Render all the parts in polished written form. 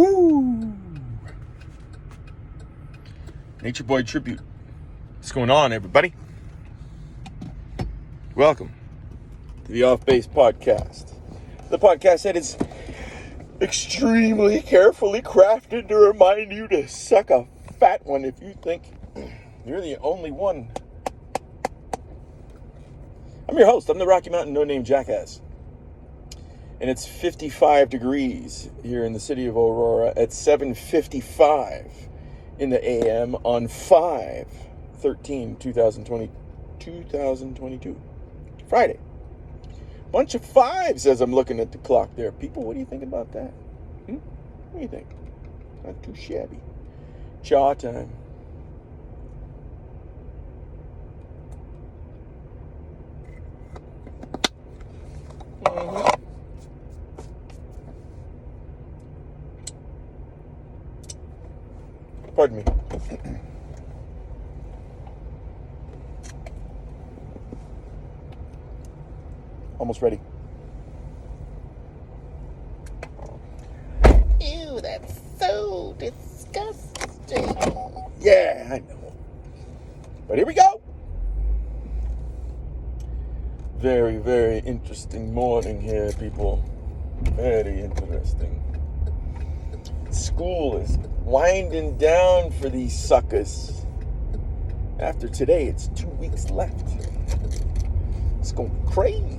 Woo! Nature Boy Tribute. What's going on, everybody? Welcome to the Off Base Podcast. The podcast that is extremely carefully crafted to remind you to suck a fat one if you think you're the only one. I'm your host. I'm the Rocky Mountain no-name Jackass. And it's 55 degrees here in the city of Aurora at 7:55 in the AM on 5/13/2022. Friday. Bunch of fives as I'm looking at the clock there. People, what do you think about that? What do you think? Not too shabby. Chaw time. Pardon me. Almost ready. Ew, that's so disgusting. Yeah, I know. But here we go. Very, very interesting morning here, people. Very interesting. School is winding down for these suckers. After today, it's 2 weeks left. It's going crazy.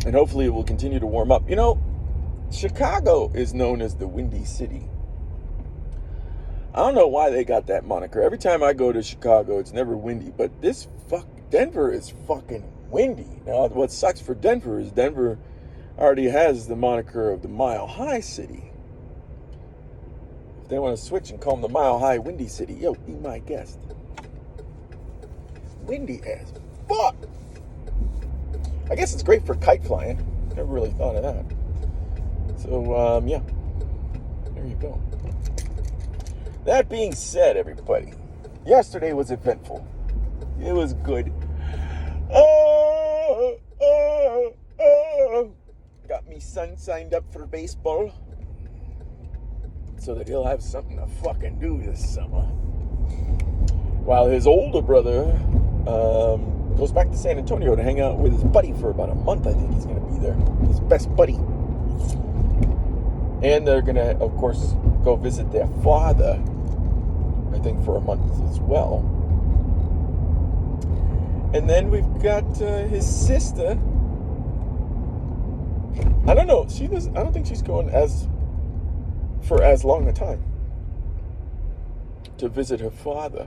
And hopefully it will continue to warm up. You know, Chicago is known as the Windy City. I don't know why they got that moniker. Every time I go to Chicago, it's never windy. But Denver is fucking windy. Now, what sucks for Denver is Denver already has the moniker of the Mile High City. If they want to switch and call them the Mile High Windy City, yo, be my guest. Windy as fuck. I guess it's great for kite flying. Never really thought of that. So, yeah. There you go. That being said, everybody, yesterday was eventful. It was good. Got me son signed up for baseball so that he'll have something to fucking do this summer. While his older brother goes back to San Antonio to hang out with his buddy for about a month. I think he's going to be there. His best buddy. And they're going to, of course, go visit their father, I think, for a month as well. And then we've got his sister. I don't know. I don't think she's going for as long a time to visit her father.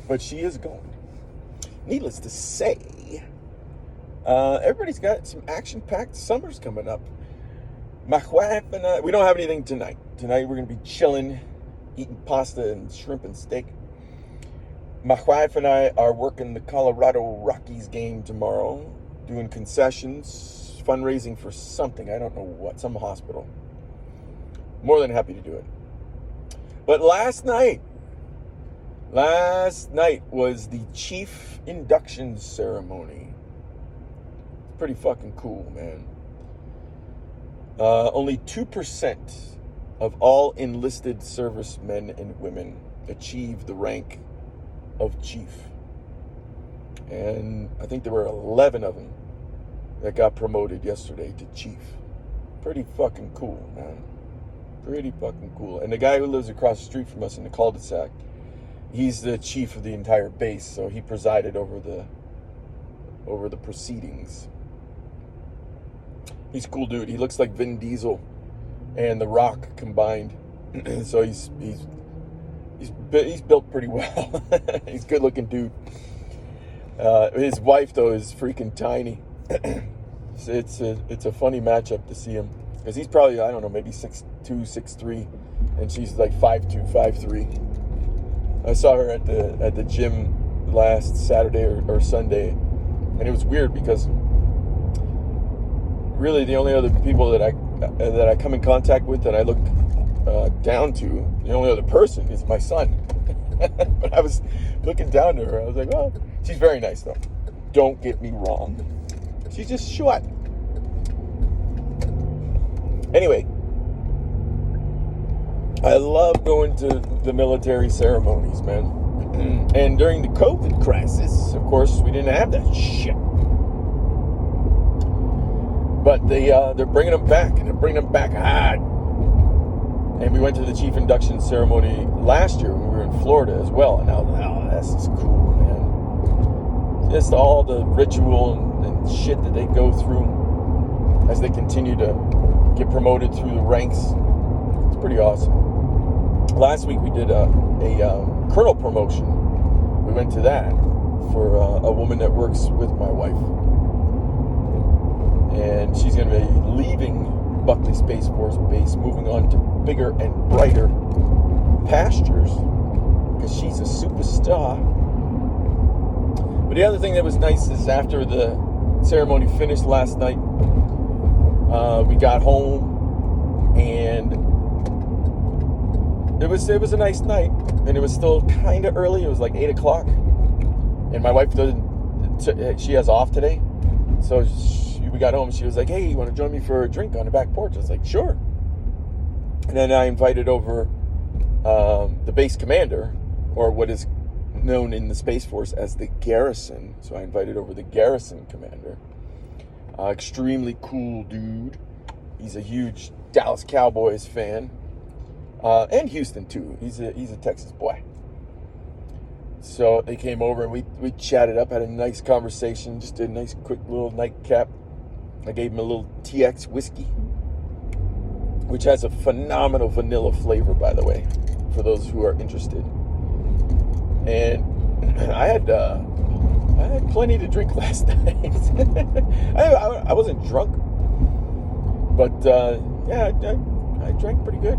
But she is going. Needless to say, everybody's got some action-packed summers coming up. My wife and I, we don't have anything tonight. Tonight we're going to be chilling, eating pasta and shrimp and steak. My wife and I are working the Colorado Rockies game tomorrow, doing concessions, fundraising for something. I don't know what, some hospital. More than happy to do it. But last night was the chief induction ceremony. Pretty fucking cool, man. Only 2% of all enlisted servicemen and women achieve the rank of chief. And I think there were 11 of them that got promoted yesterday to chief. Pretty fucking cool, man. Pretty fucking cool. And the guy who lives across the street from us in the cul-de-sac, he's the chief of the entire base, so he presided over the proceedings. He's a cool dude. He looks like Vin Diesel and The Rock combined. So he's built pretty well. He's a good-looking dude. His wife, though, is freaking tiny. It's a funny matchup to see him, because he's probably, I don't know, maybe 6'2", 6'3", and she's like 5'2", 5'3". I saw her at the gym last Saturday or Sunday, and it was weird because really the only other people that I come in contact with that I look down to, the only other person is my son. But I was looking down to her. I was like, well, she's very nice though. Don't get me wrong. She's just short. Anyway, I love going to the military ceremonies, man. And during the COVID crisis, of course, we didn't have that shit. But they're bringing them back, and they're bringing them back hard. And we went to the chief induction ceremony last year when we were in Florida as well. And I was like, oh, this is cool, man. Just all the ritual and shit that they go through as they continue to get promoted through the ranks. It's pretty awesome. Last week we did a colonel promotion. We went to that for a woman that works with my wife. And she's going to be leaving Buckley Space Force Base, moving on to bigger and brighter pastures, because she's a superstar. But the other thing that was nice is after the ceremony finished last night, we got home, and it was a nice night, and it was still kind of early. It was like 8 o'clock, and my wife she has off today, so we got home. She was like, "Hey, you want to join me for a drink on the back porch?" I was like, "Sure." And then I invited over the base commander, or what is known in the Space Force as the garrison. So I invited over the garrison commander. Extremely cool dude. He's a huge Dallas Cowboys fan, and Houston too. He's a Texas boy. So they came over and we chatted up, had a nice conversation, just did a nice quick little nightcap. I gave him a little TX whiskey, which has a phenomenal vanilla flavor, by the way, for those who are interested. And I had plenty to drink last night. I wasn't drunk, but yeah, I drank pretty good.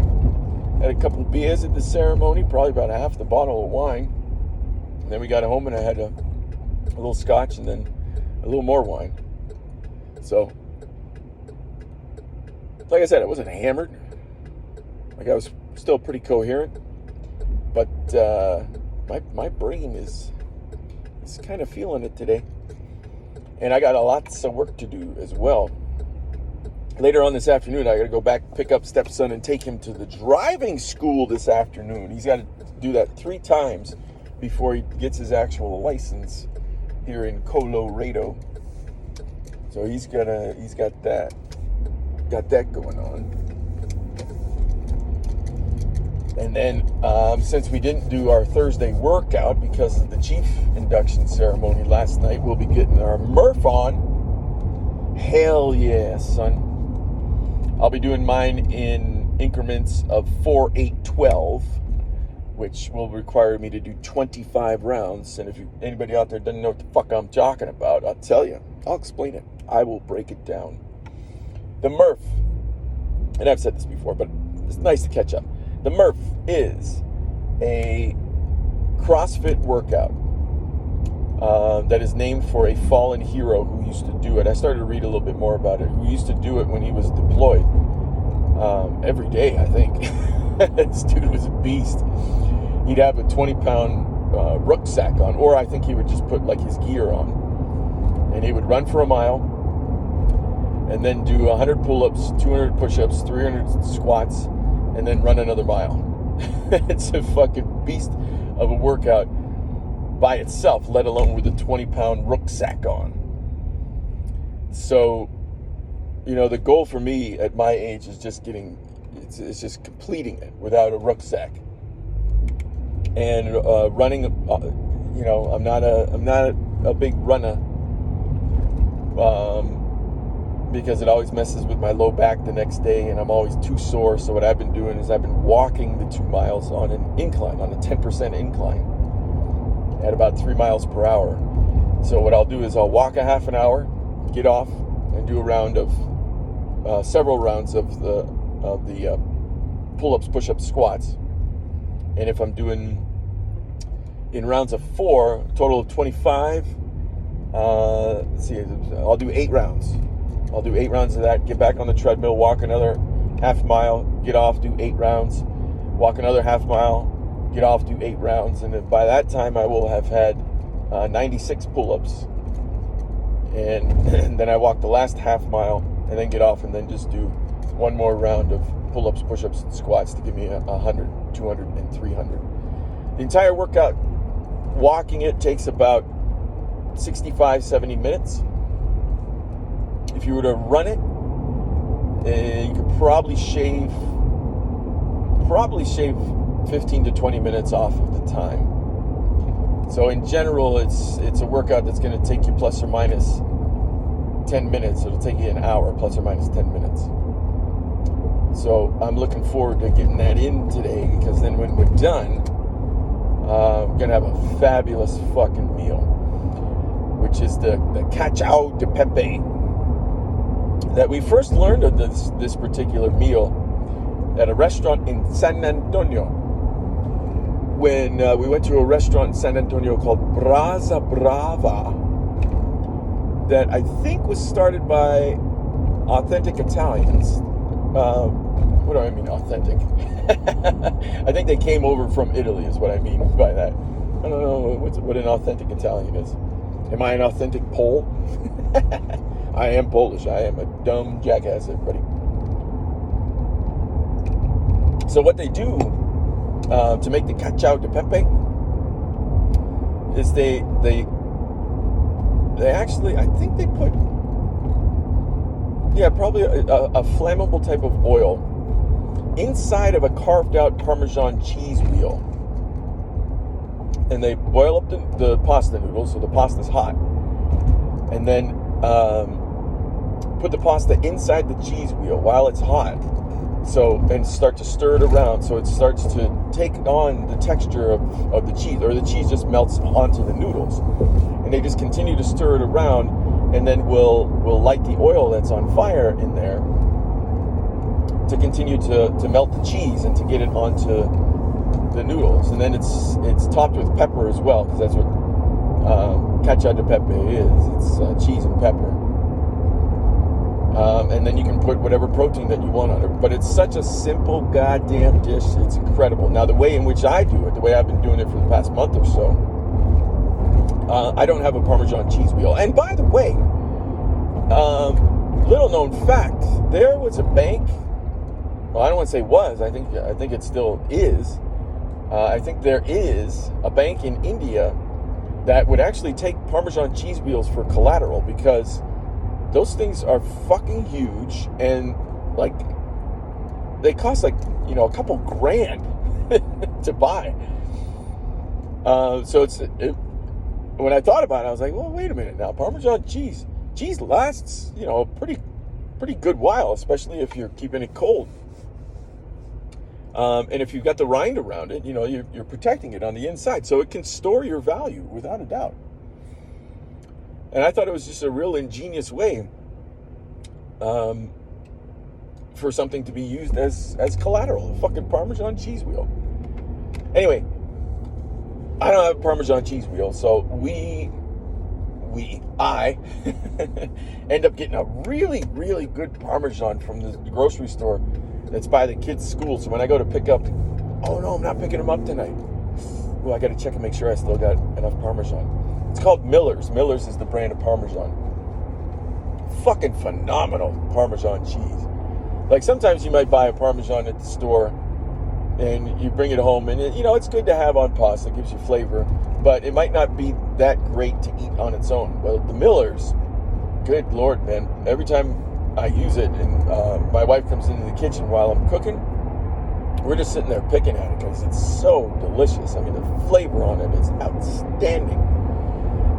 Had a couple beers at the ceremony, probably about half the bottle of wine. And then we got home and I had a little scotch and then a little more wine. So, like I said, I wasn't hammered. Like, I was still pretty coherent, but my brain is kind of feeling it today. And I got lots of work to do as well. Later on this afternoon, I got to go back, pick up stepson, and take him to the driving school this afternoon. He's got to do that 3 times before he gets his actual license here in Colorado. So he's got that going on. And then since we didn't do our Thursday workout because of the chief induction ceremony last night, we'll be getting our Murph on. Hell yeah, son. I'll be doing mine in increments of 4, 8, 12, which will require me to do 25 rounds. And if anybody out there doesn't know what the fuck I'm talking about, I'll tell you. I'll explain it. I will break it down. The Murph, and I've said this before, but it's nice to catch up. The Murph is a CrossFit workout that is named for a fallen hero who used to do it. I started to read a little bit more about it. Who used to do it when he was deployed every day, I think. This dude was a beast. He'd have a 20-pound rucksack on, or I think he would just put like his gear on. And he would run for a mile, and then do 100 pull-ups, 200 push-ups, 300 squats, and then run another mile. It's a fucking beast of a workout by itself, let alone with a 20-pound rucksack on. So, you know, the goal for me at my age is just it's just completing it without a rucksack. And running, you know, I'm not a big runner. Because it always messes with my low back the next day, and I'm always too sore. So what I've been doing is I've been walking the 2 miles on an incline, on a 10% incline, at about 3 miles per hour. So what I'll do is I'll walk a half an hour, get off, and do a round of several rounds of the pull-ups, push-ups, squats. And if I'm doing in rounds of 4, total of 25. Let's see, I'll do 8 rounds. I'll do 8 rounds of that, get back on the treadmill, walk another half mile, get off, do 8 rounds, walk another half mile, get off, do 8 rounds, and then by that time I will have had 96 pull-ups and then I walk the last half mile and then get off and then just do one more round of pull-ups, push-ups, and squats to give me 100, 200, and 300. The entire workout, walking it, takes about 65, 70 minutes. If you were to run it, you could probably shave 15 to 20 minutes off of the time. So in general, it's a workout that's going to take you plus or minus 10 minutes. It'll take you an hour, plus or minus 10 minutes. So I'm looking forward to getting that in today, because then when we're done, I'm going to have a fabulous fucking meal, which is the Cacio de Pepe, that we first learned of this particular meal at a restaurant in San Antonio. When we went to a restaurant in San Antonio called Brasa Brava, that I think was started by authentic Italians. What do I mean authentic? I think they came over from Italy is what I mean by that. I don't know what an authentic Italian is. Am I an authentic Pole? I am Polish. I am a dumb jackass, everybody. So what they do to make the Cacio de Pepe is they actually, I think they put, probably a flammable type of oil inside of a carved out Parmesan cheese wheel. And they boil up the pasta noodles, so the pasta's hot. And then put the pasta inside the cheese wheel while it's hot. And start to stir it around so it starts to take on the texture of the cheese, or the cheese just melts onto the noodles. And they just continue to stir it around, and then we'll light the oil that's on fire in there to continue to melt the cheese and to get it onto the noodles. And then it's topped with pepper as well, because that's what Cacio de Pepe is. It's cheese and pepper. And then you can put whatever protein that you want on it. But it's such a simple goddamn dish. It's incredible. Now, the way in which I do it, the way I've been doing it for the past month or so, I don't have a Parmesan cheese wheel. And by the way, little known fact, there was a bank. Well, I don't want to say was. I think it still is. I think there is a bank in India that would actually take Parmesan cheese wheels for collateral, because those things are fucking huge, and like they cost like, a couple grand to buy. So when I thought about it, I was like, well, wait a minute now. Parmesan cheese lasts, a pretty good while, especially if you're keeping it cold. And if you've got the rind around it, you're protecting it on the inside, so it can store your value without a doubt. And I thought it was just a real ingenious way for something to be used as collateral, a fucking Parmesan cheese wheel. Anyway, I don't have a Parmesan cheese wheel, so I end up getting a really, really good Parmesan from the grocery store that's by the kids' school. So when I go to pick up, oh no, I'm not picking them up tonight. Oh, I got to check and make sure I still got enough Parmesan. It's called Miller's. Miller's is the brand of Parmesan. Fucking phenomenal Parmesan cheese. Like, sometimes you might buy a Parmesan at the store and you bring it home, and it's good to have on pasta. It gives you flavor, but it might not be that great to eat on its own. Well, the Miller's, good Lord, man. Every time I use it, and my wife comes into the kitchen while I'm cooking, we're just sitting there picking at it because it's so delicious. I mean, the flavor on it is outstanding.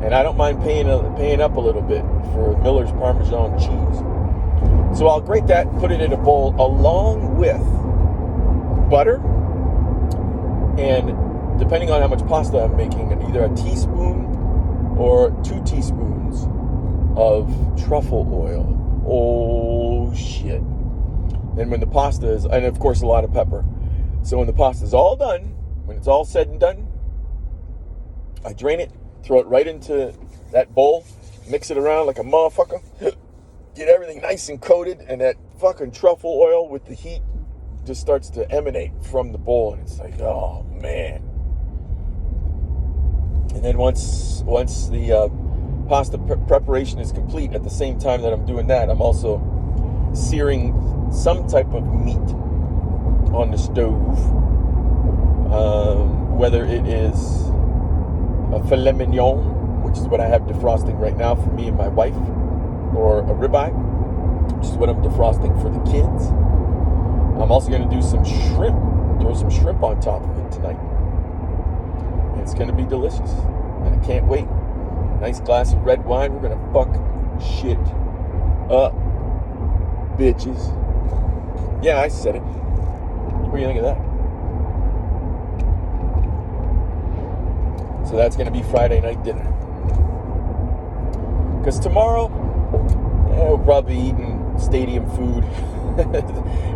And I don't mind paying up a little bit for Miller's Parmesan cheese. So I'll grate that, put it in a bowl along with butter, and depending on how much pasta I'm making, either a teaspoon or 2 teaspoons of truffle oil. Oh, shit. And when the pasta is, and of course a lot of pepper. So when the pasta is all done, when it's all said and done, I drain it, throw it right into that bowl, mix it around like a motherfucker, get everything nice and coated, and that fucking truffle oil with the heat just starts to emanate from the bowl, and it's like, oh man. And then once the pasta preparation is complete, at the same time that I'm doing that, I'm also searing some type of meat on the stove. Whether it is a filet mignon, which is what I have defrosting right now for me and my wife, or a ribeye, which is what I'm defrosting for the kids. I'm also going to do some shrimp, throw some shrimp on top of it tonight. And it's going to be delicious. And I can't wait. A nice glass of red wine. We're going to fuck shit up, bitches. Yeah, I said it. What do you think of that? So that's going to be Friday night dinner. Because tomorrow, we'll probably be eating stadium food.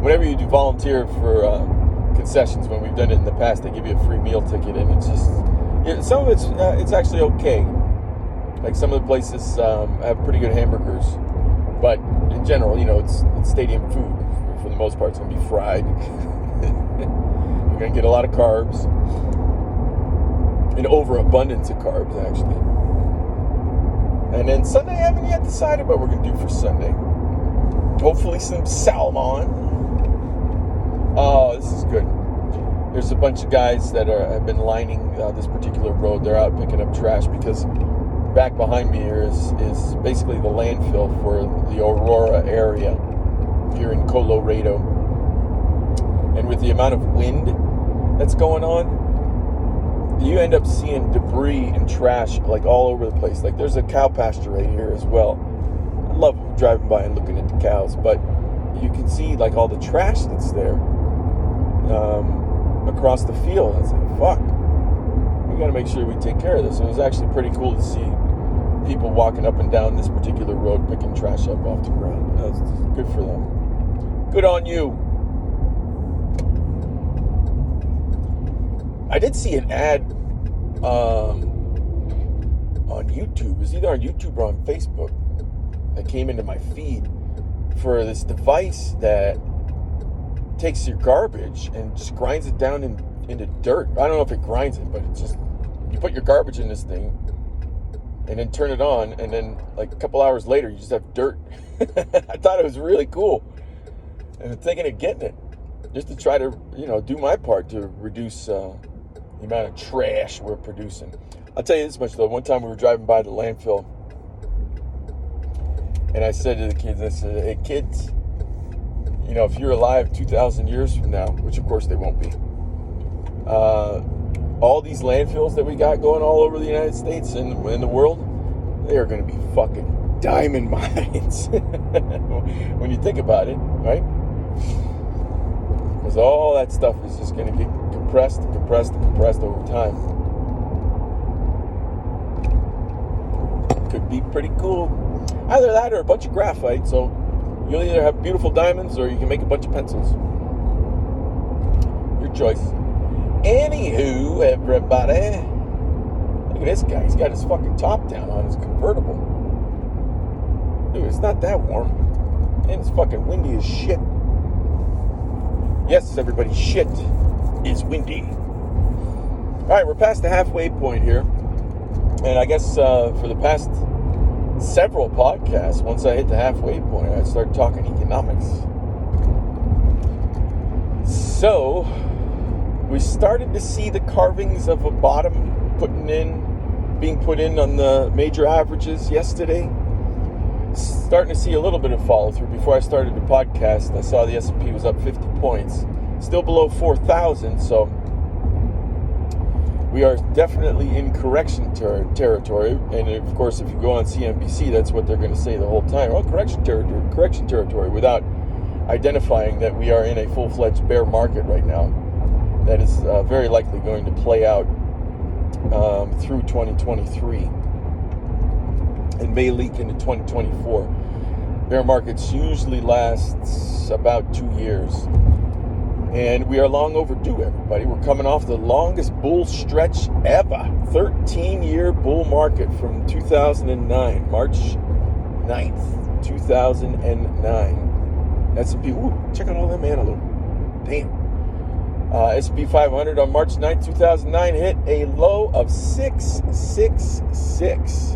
Whenever you do volunteer for concessions, when we've done it in the past, they give you a free meal ticket, and it's just, some of it's actually okay. Like some of the places have pretty good hamburgers, but in general, it's stadium food for the most part. It's going to be fried. You're going to get a lot of carbs, an overabundance of carbs actually. And then Sunday, I haven't yet decided what we're going to do for Sunday. Hopefully some salmon. Oh, this is good. There's a bunch of guys that have been lining this particular road. They're out picking up trash because back behind me here is basically the landfill for the Aurora area here in Colorado. And with the amount of wind that's going on, you end up seeing debris and trash like all over the place. Like there's a cow pasture right here as well. I love driving by and looking at the cows, but you can see like all the trash that's there across the field. And it's like, fuck, we got to make sure we take care of this. And it was actually pretty cool to see people walking up and down this particular road picking trash up off the ground. That's good for them. Good on you. I did see an ad on YouTube. It was either on YouTube or on Facebook that came into my feed for this device that takes your garbage and just grinds it down into dirt. I don't know if it grinds it, but it's just, you put your garbage in this thing and then turn it on, and then like a couple hours later you just have dirt. I thought it was really cool, and I'm thinking of getting it just to try to do my part to reduce the amount of trash we're producing. I'll tell you this much though. One time we were driving by the landfill, and I said to the kids, I said, hey kids, if you're alive 2,000 years from now, which of course they won't be, all these landfills that we got going all over the United States and in the world, they are going to be fucking diamond mines. When you think about it, right? Because all that stuff is just going to get compressed over time. Could be pretty cool. Either that or a bunch of graphite. So you'll either have beautiful diamonds or you can make a bunch of pencils. Your choice. Anywho, everybody. Look at this guy. He's got his fucking top down on his convertible. Dude, it's not that warm. And it's fucking windy as shit. Yes, everybody, shit is windy. All right, we're past the halfway point here. And I guess for the past several podcasts, once I hit the halfway point, I started talking economics. So, we started to see the carvings of a bottom being put in on the major averages yesterday. Starting to see a little bit of follow through. Before I started the podcast, I saw the S&P was up 50 points, still below 4,000. So we are definitely in correction territory. And of course, if you go on CNBC, that's what they're going to say the whole time. Oh, correction territory, without identifying that we are in a full-fledged bear market right now. That is very likely going to play out through 2023. And may leak into 2024. Bear markets usually lasts about 2 years. And we are long overdue, everybody. We're coming off the longest bull stretch ever. 13-year bull market from 2009. March 9th, 2009. S&P, check out all them antelope. Damn. S&P 500 on March 9th, 2009 hit a low of 666.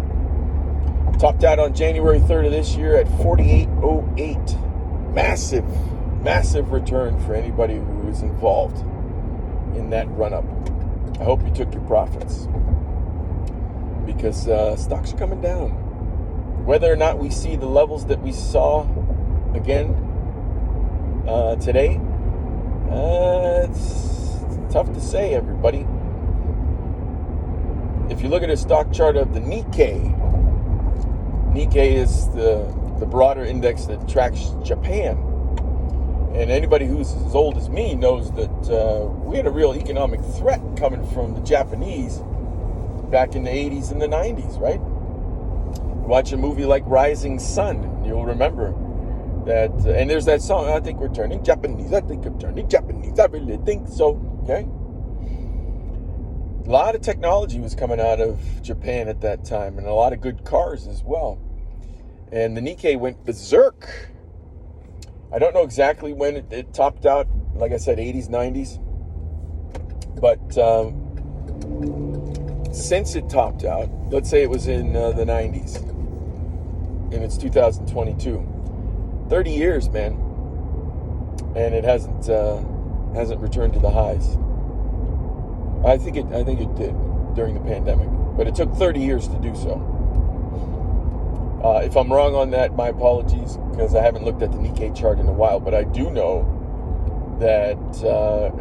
Topped out on January 3rd of this year at 48.08. Massive return for anybody who is involved in that run-up. I hope you took your profits, because stocks are coming down. Whether or not we see the levels that we saw again today, it's tough to say, everybody. If you look at a stock chart of the Nikkei is the broader index that tracks Japan. And anybody who's as old as me knows that we had a real economic threat coming from the Japanese back in the 80s and the 90s, right? Watch a movie like Rising Sun, and you'll remember that. And there's that song, I think we're turning Japanese. I think I'm turning Japanese. I really think so. Okay? A lot of technology was coming out of Japan at that time, and a lot of good cars as well. And the Nikkei went berserk. I don't know exactly when it topped out, like I said, 80s, 90s. But since it topped out, let's say it was in the 90s, and it's 2022. 30 years, man. And it hasn't returned to the highs. I think it did during the pandemic, but it took 30 years to do so. If I'm wrong on that, my apologies, because I haven't looked at the Nikkei chart in a while, but I do know that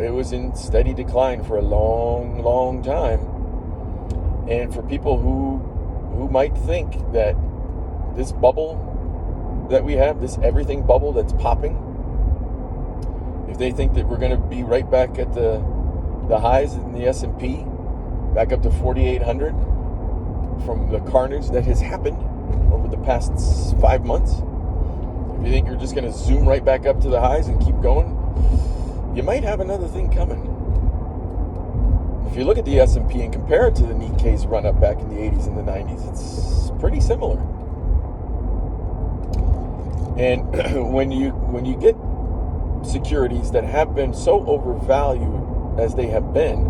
it was in steady decline for a long time. And for people who might think that this bubble that we have, this everything bubble that's popping, if they think that we're going to be right back at the highs in the S&P, back up to 4,800 from the carnage that has happened over the past 5 months, if you think you're just going to zoom right back up to the highs and keep going, you might have another thing coming. If you look at the S&P and compare it to the Nikkei's run up back in the 80s and the 90s, it's pretty similar. And when you get securities that have been so overvalued as they have been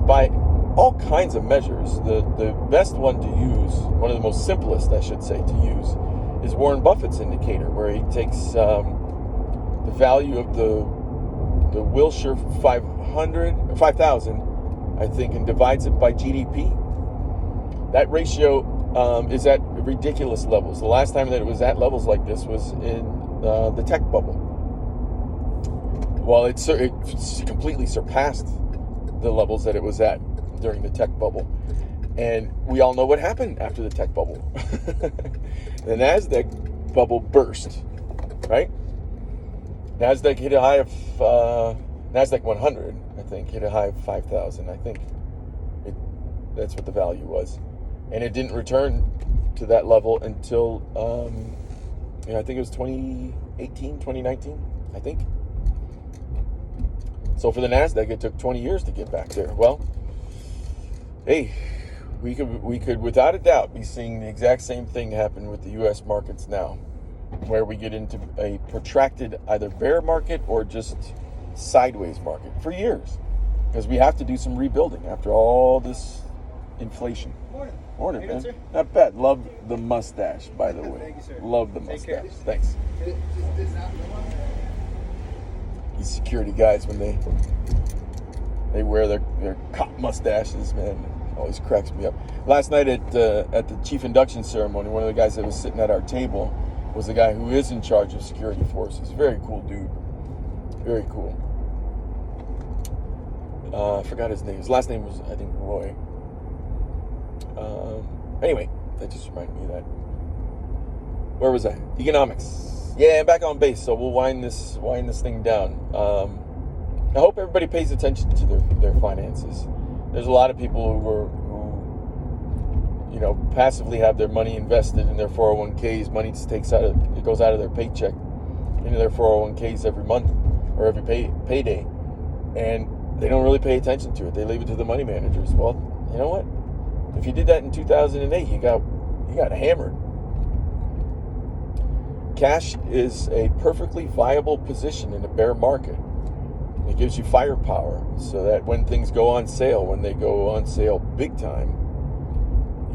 by all kinds of measures, the best one to use, one of the most simplest, I should say, to use, is Warren Buffett's indicator, where he takes the value of the Wilshire 5,000, I think, and divides it by GDP. That ratio is at ridiculous levels. The last time that it was at levels like this was in the tech bubble. Well, it completely surpassed the levels that it was at during the tech bubble. And we all know what happened after the tech bubble. The NASDAQ bubble burst, right? NASDAQ hit a high of, NASDAQ 100, I think, hit a high of 5,000. I think that's what the value was. And it didn't return to that level until, I think it was 2018, 2019, I think. So for the NASDAQ, it took 20 years to get back there. Well, hey, we could without a doubt be seeing the exact same thing happen with the U.S. markets now, where we get into a protracted either bear market or just sideways market for years, because we have to do some rebuilding after all this inflation. Morning, man. Sir? Not bad. Love the mustache, by the way. Thank you, sir. Love the mustache. Thanks. These security guys, when they wear their cop mustaches, man, it always cracks me up. Last night at the chief induction ceremony, one of the guys that was sitting at our table was the guy who is in charge of security forces. Very cool dude. Very cool. I forgot his name. His last name was, I think, Roy. Anyway, that just reminded me of that. Where was I? Economics. Yeah, back on base. So we'll wind this thing down. I hope everybody pays attention to their finances. There's a lot of people who passively have their money invested in their 401ks. Money just it goes out of their paycheck into their 401ks every month or every payday, and they don't really pay attention to it. They leave it to the money managers. Well, you know what? If you did that in 2008, you got hammered. Cash is a perfectly viable position in a bear market. It gives you firepower so that when things go on sale, big time,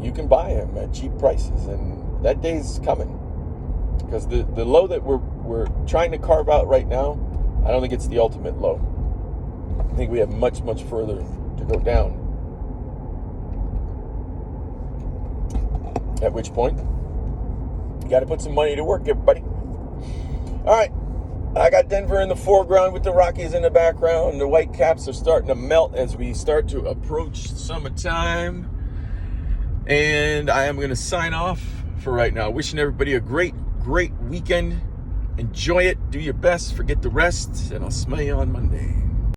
you can buy them at cheap prices. And That day's coming. Because the low that we're trying to carve out right now, I don't think it's the ultimate low. I think we have much, much further to go down. At which point, you got to put some money to work, everybody. All right. I got Denver in the foreground with the Rockies in the background. The white caps are starting to melt as we start to approach summertime. And I am going to sign off for right now. Wishing everybody a great weekend. Enjoy it. Do your best. Forget the rest. And I'll smell you on Monday.